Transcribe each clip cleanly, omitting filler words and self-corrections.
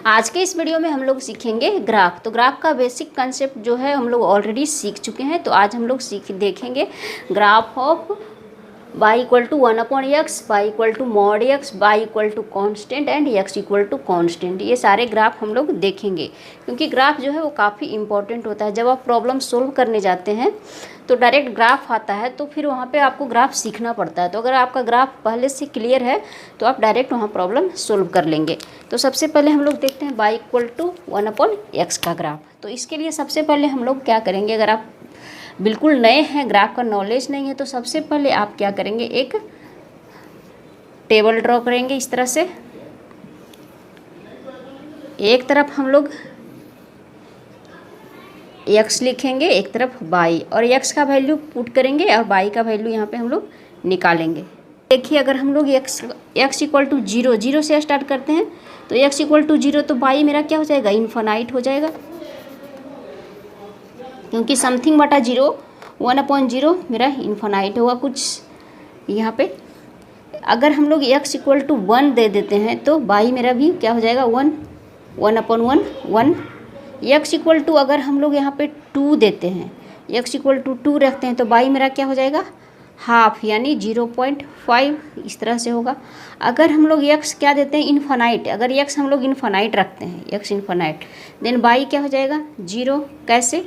आज के इस वीडियो में हम लोग सीखेंगे ग्राफ। तो ग्राफ का बेसिक कंसेप्ट जो है हम लोग ऑलरेडी सीख चुके हैं। तो आज हम लोग देखेंगे graph of y equal to 1/x, y equal to mod x, y equal to constant and x equal to constant. ये सारे ग्राफ हम लोग देखेंगे, क्योंकि ग्राफ जो है वो काफ़ी इंपॉर्टेंट होता है। जब आप प्रॉब्लम सोल्व करने जाते हैं तो डायरेक्ट ग्राफ आता है, तो फिर वहाँ पे आपको ग्राफ सीखना पड़ता है। तो अगर आपका ग्राफ पहले से क्लियर है तो आप डायरेक्ट वहाँ प्रॉब्लम सोल्व कर लेंगे। तो सबसे पहले हम लोग देखते हैं y इक्वल टू 1/x का ग्राफ। तो इसके लिए सबसे पहले हम लोग क्या करेंगे, अगर आप बिल्कुल नए हैं, ग्राफ का नॉलेज नहीं है, तो सबसे पहले आप क्या करेंगे, एक टेबल ड्रॉ करेंगे इस तरह से। एक तरफ हम लोग x लिखेंगे, एक तरफ y, और x का वैल्यू पुट करेंगे और y का वैल्यू यहाँ पे हम लोग निकालेंगे। देखिए, अगर हम लोग x इक्वल टू 0 से स्टार्ट करते हैं तो x इक्वल टू 0, तो y मेरा क्या हो जाएगा, इन्फिनाइट हो जाएगा, क्योंकि समथिंग बटा 0 1/0 मेरा इन्फिनाइट होगा कुछ यहाँ पे। अगर हम लोग x इक्वल टू 1 दे देते हैं तो y मेरा भी क्या हो जाएगा, 1/1 1। x इक्वल टू अगर हम लोग यहाँ पे 2 देते हैं, x इक्वल टू 2 रखते हैं, तो y मेरा क्या हो जाएगा, हाफ, यानी 0.5 इस तरह से होगा। अगर हम लोग x क्या देते हैं, इन्फिनाइट, अगर x हम लोग इन्फिनाइट रखते हैं, x इन्फिनाइट, देन y क्या हो जाएगा, 0। कैसे,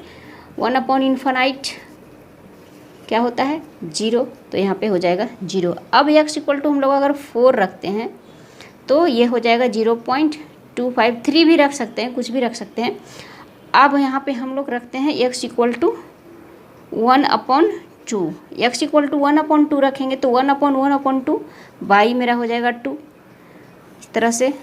1/इन्फिनाइट क्या होता है, 0, तो यहाँ पे हो जाएगा 0। अब x इक्वल टू हम लोग अगर 4 रखते हैं तो ये हो जाएगा 0.25, 3 भी रख सकते हैं, कुछ भी रख सकते हैं। अब यहाँ पे हम लोग रखते हैं x equal to 1/2, x equal to 1/2 रखेंगे तो 1/1/2, y मेरा हो जाएगा 2। इस तरह से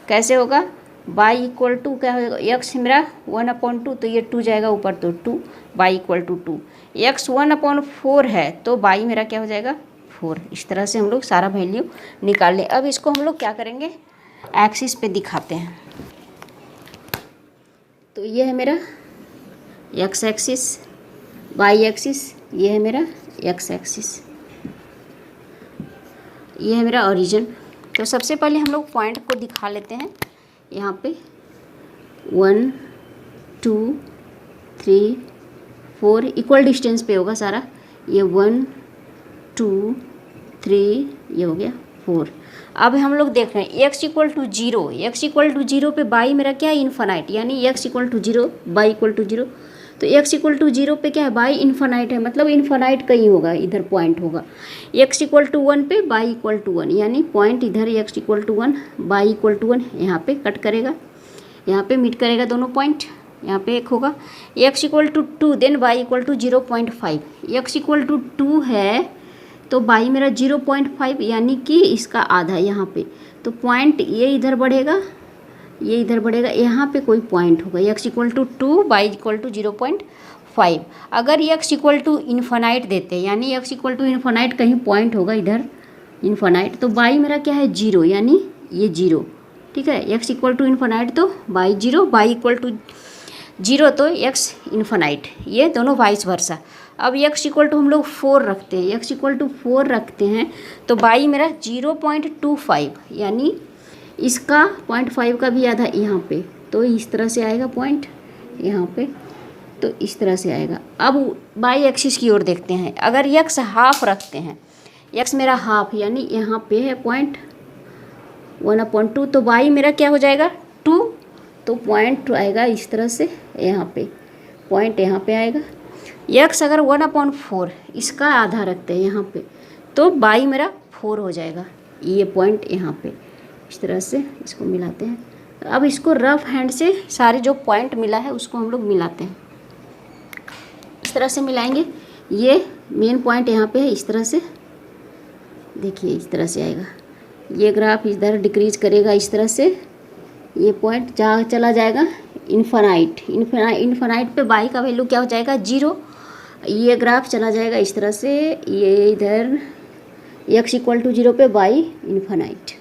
कैसे होगा, y इक्वल टू क्या हो जाएगा, x मेरा 1/2, तो ये 2 जाएगा ऊपर, तो 2, y इक्वल टू 2। x 1/4 है तो y मेरा क्या हो जाएगा, 4। इस तरह से हम लोग सारा वैल्यू निकाल लें। अब इसको हम लोग क्या करेंगे, एक्सिस पे दिखाते हैं। तो ये है मेरा x एक्सिस, y एक्सिस, ये है मेरा x एक्सिस, ये है मेरा ओरिजिन। तो सबसे पहले हम लोग पॉइंट को दिखा लेते हैं। यहाँ पे 1 2 3 4 इक्वल डिस्टेंस पे होगा सारा। ये 1 2 3, ये हो गया 4। अब हम लोग देख रहे हैं x equal to 0, x equal to 0 पे y मेरा क्या है, इन्फिनाइट, यानी x equal to 0, y equal to 0। तो x इक्वल टू 0 पे क्या है, y इन्फिनाइट है, मतलब इन्फिनाइट कहीं होगा, इधर पॉइंट होगा। x इक्वल टू 1 पे y इक्वल टू 1, यानी पॉइंट इधर x equal to 1, y equal to 1, यहाँ पे कट करेगा, यहाँ पे मीट करेगा दोनों पॉइंट, यहाँ पे एक होगा। x equal to 2, then y equal to 0.5, x equal to 2 है तो y मेरा 0.5, यानी कि इसका आधा यहाँ पे। तो पॉइंट ये इधर बढ़ेगा, ये इधर बढ़ेगा, यहाँ पे कोई पॉइंट होगा। x equal to 2, y equal to 0.5। अगर x इक्वल टू इन्फिनाइट देते हैं, यानी x इक्वल टू इन्फिनाइट कहीं पॉइंट होगा इधर इन्फिनाइट, तो y मेरा क्या है, 0, यानी ये 0। ठीक है, x इक्वल टू इन्फिनाइट तो y 0, y इक्वल टू 0 तो x इन्फिनाइट, ये दोनों वाइस वर्सा। अब x इक्वल टू हम लोग 4 रखते हैं, x इक्वल टू 4 रखते हैं तो y मेरा 0.25, यानी इसका 0.5 का भी आधा यहाँ पे, तो इस तरह से आएगा पॉइंट यहाँ पे, तो इस तरह से आएगा। अब y एक्सिस की ओर देखते हैं। अगर x हाफ रखते हैं, x मेरा हाफ, यानी यहाँ पे है पॉइंट 1/2, तो y मेरा क्या हो जाएगा, 2, तो पॉइंट आएगा इस तरह से, यहाँ पे पॉइंट यहाँ पे आएगा। x अगर 1/4 इसका आधा रखते हैं यहाँ पे, तो y मेरा 4 हो जाएगा, ये पॉइंट यहाँ पे। इस तरह से इसको मिलाते हैं। अब इसको रफ हैंड से सारे जो पॉइंट मिला है उसको हम लोग मिलाते हैं। इस तरह से मिलाएंगे, ये मेन पॉइंट यहाँ पे है, इस तरह से देखिए, इस तरह से आएगा। ये ग्राफ इधर डिक्रीज करेगा इस तरह से, ये पॉइंट जहाँ चला जाएगा इन्फिनाइट, इन्फिनाइट पे y का वैल्यू क्या हो जाएगा, 0। ये ग्राफ चला जाएगा इस तरह से, ये इधर x इक्वल टू 0 पे y इन्फिनाइट,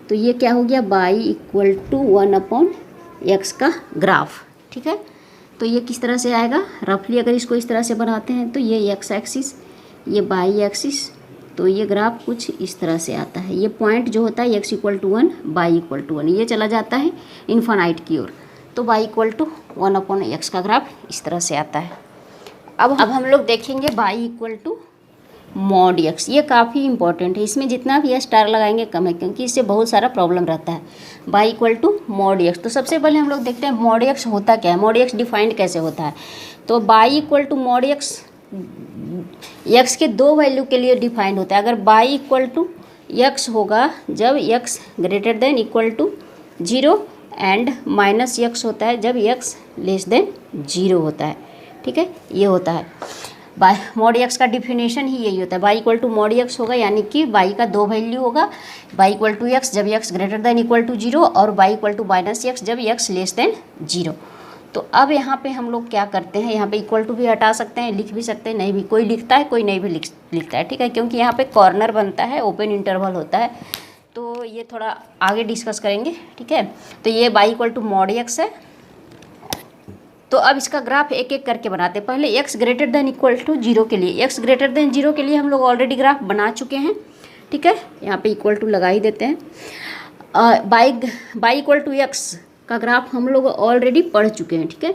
तो ये क्या हो गया, y इक्वल टू 1/x का ग्राफ। ठीक है, तो ये किस तरह से आएगा, रफली अगर इसको इस तरह से बनाते हैं तो ये x एक्सिस, ये y एक्सिस, तो ये ग्राफ कुछ इस तरह से आता है। ये पॉइंट जो होता है x=1 y=1 ये चला जाता है इन्फानाइट की ओर, तो y=1/x का ग्राफ इस तरह से आता है। अब हम लोग देखेंगे y=mod x। ये काफ़ी इंपॉर्टेंट है, इसमें जितना भी स्टार लगाएंगे कम है, क्योंकि इससे बहुत सारा प्रॉब्लम रहता है। y=mod x, तो सबसे पहले हम लोग देखते हैं mod x होता क्या है, mod x डिफाइंड कैसे होता है। तो y=mod x x के दो वैल्यू के लिए डिफाइंड होता है। अगर y=x होगा जब x greater than equal to 0 and -x होता है जब x लेस देन 0 होता है। ठीक है, ये होता है mod x का डिफिनेशन ही यही होता है। y=mod x होगा यानी कि y का दो वैल्यू होगा, y=x जब x greater than equal to 0 और y=-x जब x लेस देन 0। तो अब यहाँ पे हम लोग क्या करते हैं, यहाँ पे इक्वल टू भी हटा सकते हैं, लिख भी सकते हैं, नहीं भी कोई लिखता है कोई नहीं भी लिखता है। ठीक है, क्योंकि यहाँ पे कॉर्नर बनता है, ओपन इंटरवल होता है, तो ये थोड़ा आगे डिस्कस करेंगे। ठीक है, तो ये y=mod x है। तो अब इसका ग्राफ एक एक करके बनाते हैं। पहले x greater than equal to 0 के लिए, x ग्रेटर देन 0 के लिए हम लोग ऑलरेडी ग्राफ बना चुके हैं। ठीक है, यहाँ पे इक्वल टू लगा ही देते हैं। y=x का ग्राफ हम लोग ऑलरेडी पढ़ चुके हैं। ठीक है,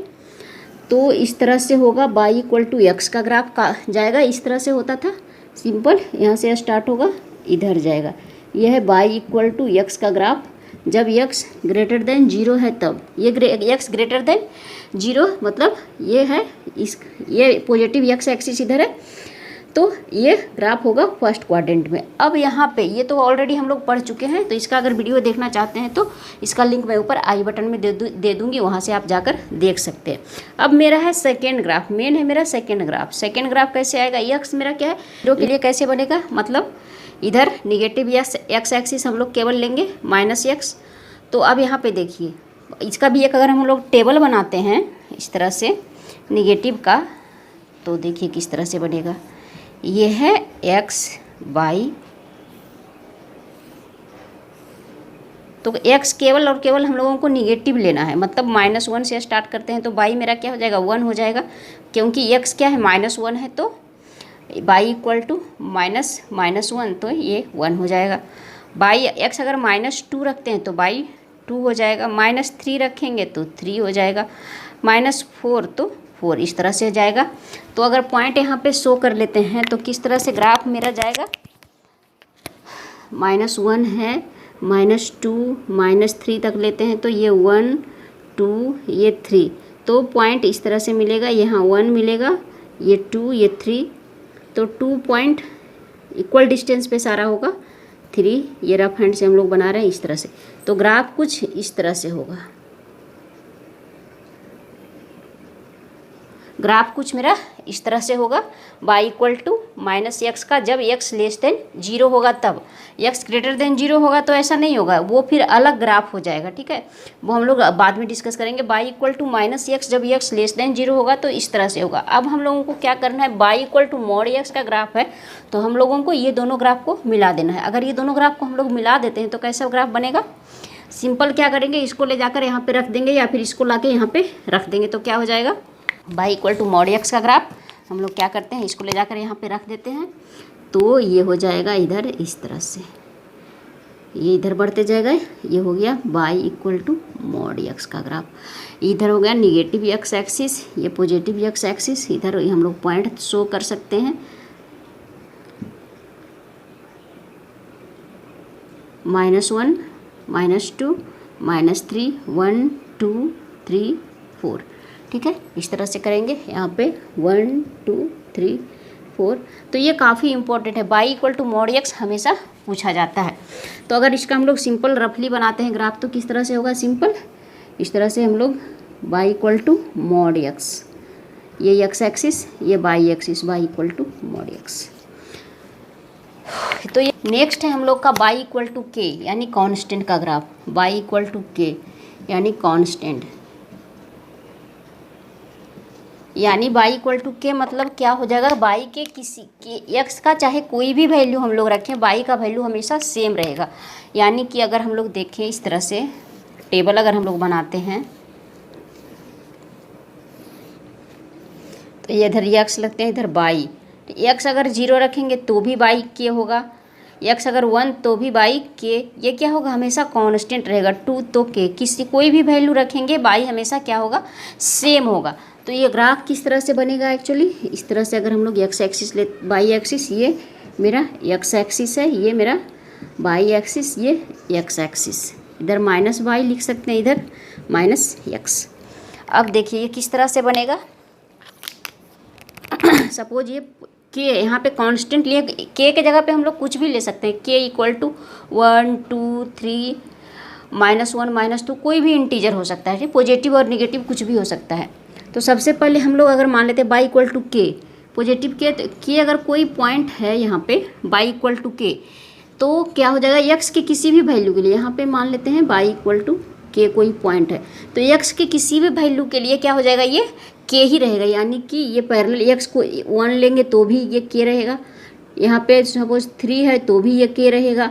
तो इस तरह से होगा y=x का ग्राफ का जाएगा, इस तरह से होता था सिंपल, यहाँ से स्टार्ट होगा इधर जाएगा। यह है y=x का ग्राफ जब x ग्रेटर देन 0 है तब। ये x ग्रेटर देन 0 मतलब ये है ये पॉजिटिव x एक्सिस इधर है, तो ये ग्राफ होगा फर्स्ट क्वाड्रेंट में। अब यहाँ पे ये तो ऑलरेडी हम लोग पढ़ चुके हैं, तो इसका अगर वीडियो देखना चाहते हैं तो इसका लिंक मैं ऊपर आई बटन में दे दूँगी, वहाँ से आप जाकर देख सकते हैं। अब मेरा है सेकेंड ग्राफ, मेन है मेरा सेकेंड ग्राफ। सेकेंड ग्राफ कैसे आएगा, x मेरा क्या है 0 के लिए कैसे बनेगा, मतलब इधर निगेटिव x एक्सिस हम लोग केवल लेंगे -x। तो अब यहाँ पे देखिए इसका भी एक अगर हम लोग टेबल बनाते हैं इस तरह से निगेटिव का, तो देखिए किस तरह से बनेगा। ये है x y, तो x केवल और केवल हम लोगों को निगेटिव लेना है, मतलब -1 से स्टार्ट करते हैं तो y मेरा क्या हो जाएगा 1 हो जाएगा, क्योंकि x क्या है -1 है, तो y=-1 तो ये 1 हो जाएगा। x अगर -2 रखते हैं तो y2 हो जाएगा, -3 रखेंगे तो 3 हो जाएगा, -4 तो 4, इस तरह से जाएगा। तो अगर पॉइंट यहाँ पे शो कर लेते हैं तो किस तरह से ग्राफ मेरा जाएगा, -1 है, -2 -3 तक लेते हैं तो ये 1 2 ये 3, तो पॉइंट इस तरह से मिलेगा, यहाँ 1 मिलेगा, ये 2 ये 3, तो 2 पॉइंट इक्वल डिस्टेंस पे सारा होगा, 3 ये रफ हैंड से हम लोग बना रहे हैं इस तरह से। तो ग्राफ कुछ इस तरह से होगा, ग्राफ कुछ मेरा इस तरह से होगा y=-x का जब x लेस देन 0 होगा तब। x ग्रेटर देन 0 होगा तो ऐसा नहीं होगा, वो फिर अलग ग्राफ हो जाएगा। ठीक है, वो हम लोग बाद में डिस्कस करेंगे। y=-x जब x लेस देन 0 होगा तो इस तरह से होगा। अब हम लोगों को क्या करना है, y=mod x का ग्राफ है तो हम लोगों को ये दोनों ग्राफ को मिला देना है। अगर ये दोनों ग्राफ को हम लोग मिला देते हैं तो कैसा ग्राफ बनेगा, सिंपल क्या करेंगे, इसको ले जाकर यहाँ पे रख देंगे या फिर इसको ला के यहाँ पे रख देंगे, तो क्या हो जाएगा y=mod x का ग्राफ हम लोग क्या करते हैं, इसको ले जाकर यहाँ पे रख देते हैं, तो ये हो जाएगा इधर इस तरह से, ये इधर बढ़ते जाएगा, ये हो गया y=mod x का ग्राफ। इधर हो गया निगेटिव x एक्सिस, ये पॉजिटिव x एक्सिस, इधर हम लोग पॉइंट शो कर सकते हैं, -1 -2 -3 1 2 3 4। ठीक है, इस तरह से करेंगे यहाँ पे 1 2 3 4। तो ये काफ़ी इंपॉर्टेंट है, y=mod x हमेशा पूछा जाता है। तो अगर इसका हम लोग सिंपल रफली बनाते हैं ग्राफ तो किस तरह से होगा, सिंपल इस तरह से हम लोग y=mod x, ये x एक्सिस ये y एक्सिस, y=mod x। तो ये नेक्स्ट है हम लोग का y=k यानी कांस्टेंट का ग्राफ, y=k यानी कांस्टेंट, यानी y=k मतलब क्या हो जाएगा, y के किसी के x का चाहे कोई भी वैल्यू हम लोग रखें, y का वैल्यू हमेशा सेम रहेगा। यानी कि अगर हम लोग देखें इस तरह से टेबल अगर हम लोग बनाते हैं तो ये इधर x लगते हैं, इधर y, एक्स अगर 0 रखेंगे तो भी बाई के होगा, एक्स अगर 1 तो भी बाई के। ये क्या होगा, हमेशा कांस्टेंट रहेगा। 2 तो के, किसी कोई भी वैल्यू रखेंगे बाई हमेशा क्या होगा, सेम होगा। तो ये ग्राफ किस तरह से बनेगा एक्चुअली, इस तरह से अगर हम लोग एक्स एक्सिस ले, बाई एक्सिस ये मेरा एक्स एक्सिस है, ये मेरा बाई एक्सिस, ये एक्स एक्सिस, इधर माइनस वाई लिख सकते हैं, इधर माइनस एक्स। अब देखिए ये किस तरह से बनेगा। सपोज ये के यहाँ पे कांस्टेंट लिए, के के जगह पे हम लोग कुछ भी ले सकते हैं। के इक्वल टू 1 2 3 -1 -2 कोई भी इंटीजर हो सकता है, ठीक, पॉजिटिव और निगेटिव कुछ भी हो सकता है। तो सबसे पहले हम लोग अगर मान लेते हैं बाई इक्वल टू के, पॉजिटिव के, तो के अगर कोई पॉइंट है यहाँ पे बाई इक्वल टू के, तो क्या हो जाएगा, एक्स के किसी भी वैल्यू के लिए, यहाँ पे मान लेते हैं बाई इक्वल टू के कोई पॉइंट है, तो एक्स के किसी भी वैल्यू के लिए क्या हो जाएगा, ये के ही रहेगा। यानी कि ये पैरेलल, एक्स को 1 लेंगे तो भी ये के रहेगा, यहाँ पे सपोज 3 है तो भी ये के रहेगा,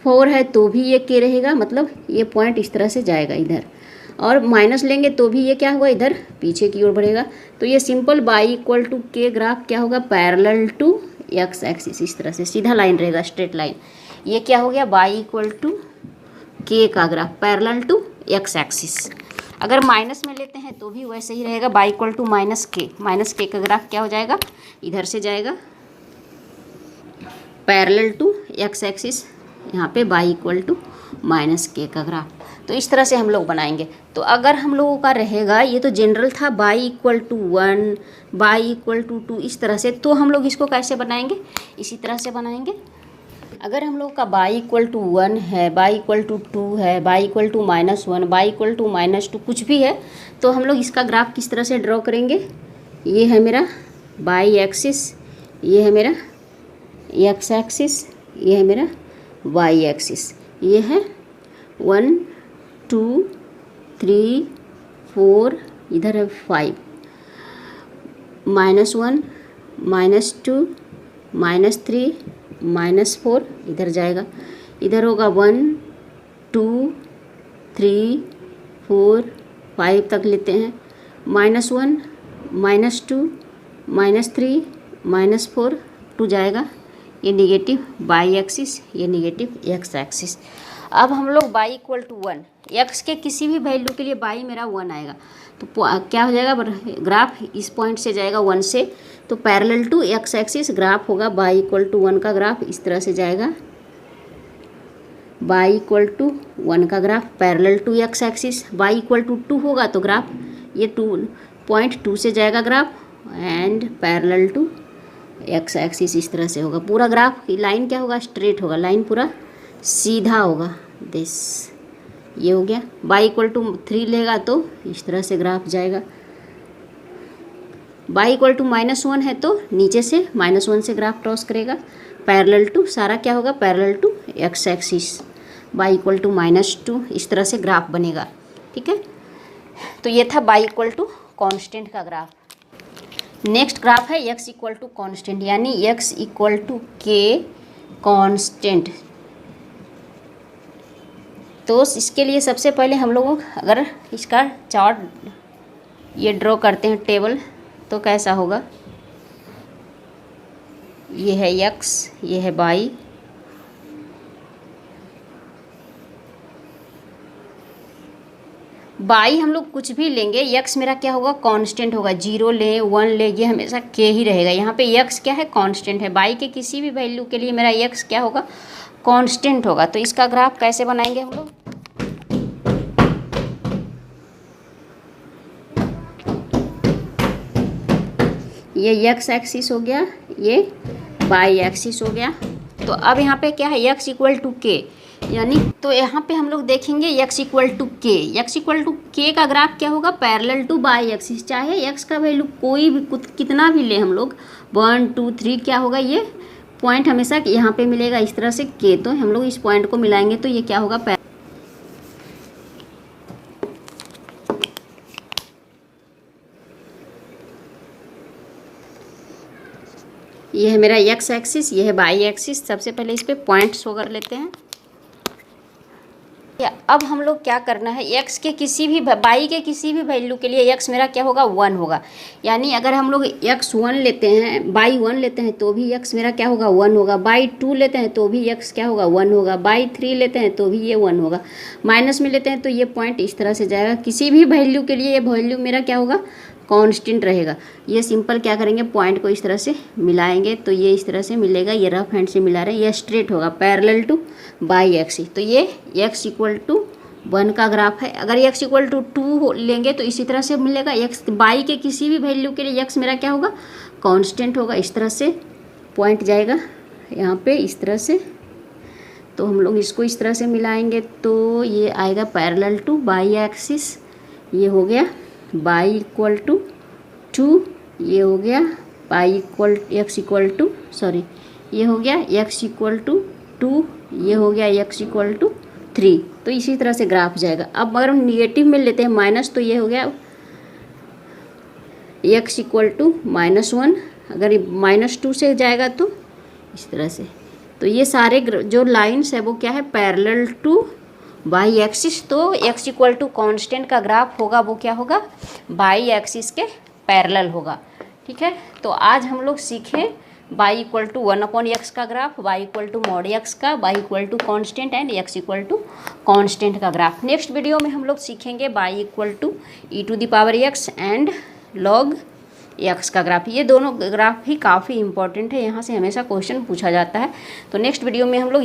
4 है तो भी ये के रहेगा, मतलब ये पॉइंट इस तरह से जाएगा इधर, और माइनस लेंगे तो भी ये क्या होगा, इधर पीछे की ओर बढ़ेगा। तो ये सिंपल बाई इक्वल टू के ग्राफ क्या होगा, पैरेलल टू एक्स एक्सिस, इस तरह से सीधा लाइन रहेगा, स्ट्रेट लाइन। ये क्या हो गया, बाई इक्वल टू के का graph parallel to x axis. अगर माइनस में लेते हैं तो भी वैसे ही रहेगा, बाई इक्वल टू माइनस के का ग्राफ क्या हो जाएगा, इधर से जाएगा पैरेलल टू एक्स एक्सिस, यहाँ पे बाई इक्वल टू माइनस के का ग्राफ। तो इस तरह से हम लोग बनाएंगे। तो अगर हम लोगों का रहेगा, ये तो जनरल था y equal to 1, y equal to 2, इस तरह से, तो हम लोग इसको कैसे बनाएंगे, इसी तरह से बनाएंगे। अगर हम लोग का बाई इक्वल टू 1 है, बाई इक्वल टू 2 है, y equal to -1, y equal to -2 कुछ भी है, तो हम लोग इसका ग्राफ किस तरह से ड्रॉ करेंगे। ये है मेरा बाई एक्सिस, ये है मेरा एक्स एक्सिस, ये है मेरा वाई एक्सिस, ये है 1 2 3 4, इधर है 5, -1 -2 -3 -4, इधर जाएगा, इधर होगा 1 2 3 4 5 तक लेते हैं, -1 -2 -3 -4 2 जाएगा, ये निगेटिव बाई एक्सिस, ये निगेटिव एक्स एक्सिस। अब हम लोग बाई इक्वल टू 1, एक्स के किसी भी वैल्यू के लिए बाई मेरा 1 आएगा, तो क्या हो जाएगा, ग्राफ इस पॉइंट से जाएगा 1 से, तो parallel to x axis graph होगा बाई इक्वल टू 1 का ग्राफ इस तरह से जाएगा, बाई इक्वल टू 1 का graph parallel to x axis, y equal to 2 होगा तो ग्राफ ये 2.2 से जाएगा graph, and parallel to x axis इस तरह से होगा पूरा ग्राफ। लाइन क्या होगा, स्ट्रेट होगा, लाइन पूरा सीधा होगा, दिस ये हो गया। बाई इक्वल टू 3 लेगा तो इस तरह से ग्राफ जाएगा, बाई इक्वल टू -1 है तो नीचे से -1 से ग्राफ क्रॉस करेगा, पैरेलल टू सारा क्या होगा, parallel to x axis, y equal to -2 इस तरह से ग्राफ बनेगा, ठीक है। तो ये था बाई इक्वल टू कॉन्स्टेंट का ग्राफ। नेक्स्ट ग्राफ है एक्स इक्वल टू कॉन्स्टेंट, यानी एक्स इक्वल टू के कॉन्स्टेंट। तो इसके लिए सबसे पहले हम लोग अगर इसका चार्ट ये ड्रॉ करते हैं टेबल, तो कैसा होगा, ये है एक्स, ये है बाई, बाई हम लोग कुछ भी लेंगे, एक्स मेरा क्या होगा, कांस्टेंट होगा, 0 ले 1 ले, ये हमेशा के ही रहेगा। यहाँ पे एक्स क्या है, कांस्टेंट है, बाई के किसी भी वैल्यू के लिए मेरा एक्स क्या होगा, कांस्टेंट होगा। तो इसका ग्राफ कैसे बनाएंगे हम लोग, ये एक्स एक्सिस हो गया, ये बाई एक्सिस हो गया। तो अब यहाँ पे क्या है, एक्स इक्वल टू के, यानी तो यहाँ पे हम लोग देखेंगे एक्स इक्वल टू के, एक्स इक्वल टू के का ग्राफ क्या होगा, पैरेलल टू बाई एक्सिस। चाहे एक्स का वैल्यू कोई भी कितना भी ले हम लोग, 1 2 3 क्या होगा, ये पॉइंट हमेशा यहाँ पे मिलेगा इस तरह से के, तो हम लोग इस पॉइंट को मिलाएंगे तो ये क्या होगा, ये है मेरा एक्स एक्सिस, ये है बाई एक्सिस। सबसे पहले इस पर पॉइंट शो कर लेते हैं, अब हम लोग क्या करना है, x के किसी भी बाई के किसी भी वैल्यू के लिए x मेरा क्या होगा 1 होगा। यानी अगर हम लोग x 1 लेते हैं, बाई 1 लेते हैं तो भी x मेरा क्या होगा 1 होगा, बाई 2 लेते हैं तो भी x क्या होगा 1 होगा, बाई 3 लेते हैं तो भी ये 1 होगा, माइनस में लेते हैं तो ये पॉइंट इस तरह से जाएगा। किसी भी वैल्यू के लिए ये वैल्यू मेरा क्या होगा कांस्टेंट रहेगा। ये सिंपल क्या करेंगे, पॉइंट को इस तरह से मिलाएंगे तो ये इस तरह से मिलेगा। ये रफ हैंड से मिला रहे हैं, ये स्ट्रेट होगा पैरेलल टू बाई एक्स। तो ये x इक्वल टू 1 का ग्राफ है। अगर x इक्वल टू 2 लेंगे तो इसी तरह से मिलेगा। x बाई के किसी भी वैल्यू के लिए x मेरा क्या होगा कांस्टेंट होगा। इस तरह से पॉइंट जाएगा यहाँ पे इस तरह से। तो हम लोग इसको इस तरह से मिलाएंगे तो ये आएगा पैरेलल टू बाई एक्सिस। ये हो गया बाई इक्वल टू 2, ये हो गया y equal x equal to sorry ये हो गया x इक्वल टू 2, ये हो गया x इक्वल टू 3। तो इसी तरह से ग्राफ जाएगा। अब अगर हम निगेटिव में लेते हैं माइनस तो ये हो गया x इक्वल टू -1। अगर -2 से जाएगा तो इस तरह से। तो ये सारे जो लाइंस है वो क्या है पैरेलल टू बाई एक्सिस। तो x इक्वल टू कॉन्स्टेंट का ग्राफ होगा वो क्या होगा बाई एक्सिस के पैरेलल होगा। ठीक है, तो आज हम लोग सीखें बाई इक्वल टू 1/x का graph, y equal to mod x का, y equal to constant and x equal to constant का ग्राफ। नेक्स्ट वीडियो में हम लोग सीखेंगे y equal to e⁻x and log x का ग्राफ। ये दोनों ग्राफ भी काफ़ी इंपॉर्टेंट है, यहाँ से हमेशा क्वेश्चन पूछा जाता है। तो नेक्स्ट वीडियो में हम लोग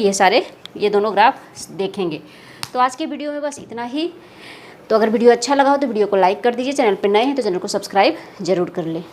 ये दोनों ग्राफ देखेंगे। तो आज के वीडियो में बस इतना ही। तो अगर वीडियो अच्छा लगा हो तो वीडियो को लाइक कर दीजिए, चैनल पर नए हैं तो चैनल को सब्सक्राइब जरूर कर लें।